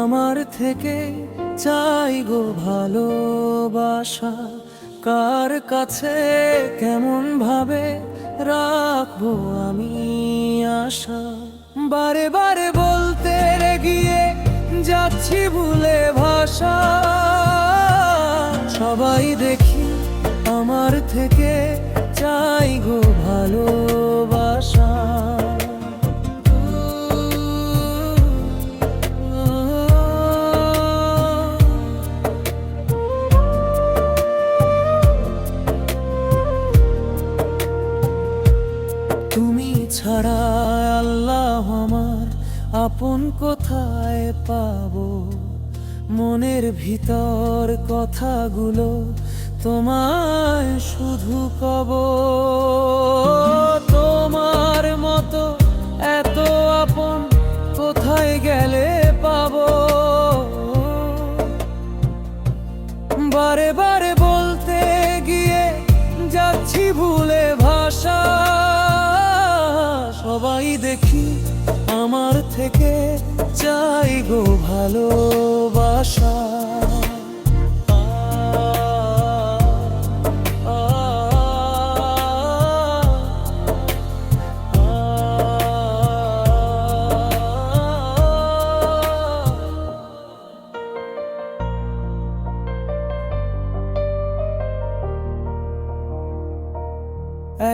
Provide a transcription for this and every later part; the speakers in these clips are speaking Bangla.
আমার থেকে চাই গো ভালোবাসা। কার কাছে কেমন ভাবে রাখবো আমি আশা। বারে বারে বলতে গিয়ে যাচ্ছি ভুলে ভাষা। সবাই দেখি আমার থেকে চাই গো ভালোবাসা। তুমি ছাড়া আল্লাহ আমার আপন কোথায় পাবো। মনের ভিতর কথাগুলো তোমায় শুধু কব। তোমার মতো এত আপন কোথায় গেলে পাবো। বারে বারে বলতে গিয়ে যাচ্ছি ভুলে ভাষা। সবাই দেখি আমার থেকে চাই গো ভালোবাসা।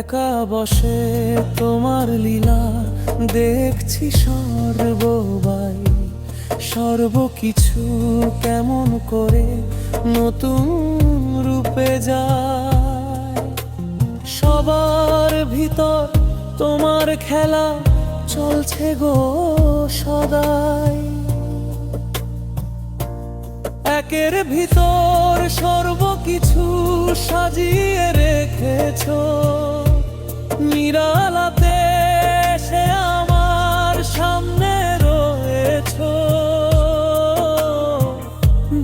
একা বসে তোমার লীলা দেখছি সর্ববাই। সর্বকিছু কেমন করে নতুন রূপে যায়। সবার ভিতর তোমার খেলা চলছে গো সদাই। একের ভিতর সর্বকিছু সাজিয়ে রেখেছো। নিরালাতে সে আমার সামনে রয়েছো।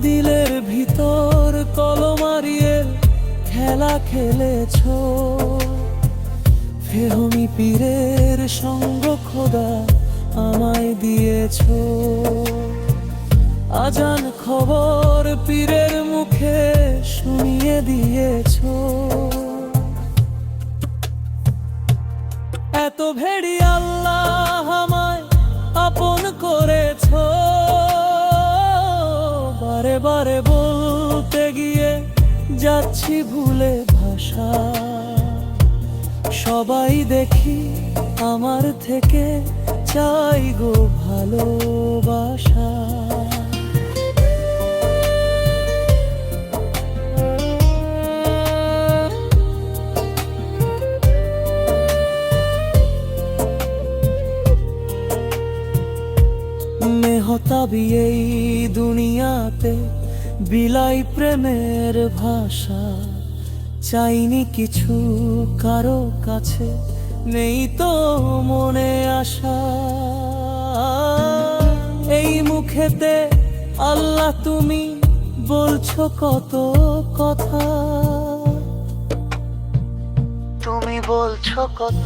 দিলের ভিতর কলমারিয়ে খেলা খেলেছো। ফেহমি পীরের সঙ্গ খোদা আমায় দিয়েছো। আজান খবর পীরের মুখে শুনিয়ে দিয়েছো। এত ভেড়ি আল্লাহ আমায় আপন করেছো। বারে বারে বলতে গিয়ে যাচ্ছি ভুলে ভাষা। সবাই দেখি আমার থেকে চাই গো ভালোবাসা। মেহতাবি এই দুনিয়াতে বিলাই প্রেমের ভাষা। চাইনি কিছু কারো কাছে, নেই তো মনে আশা। এই মুখেতে আল্লাহ তুমি বলছো কত কথা। তুমি বলছো কত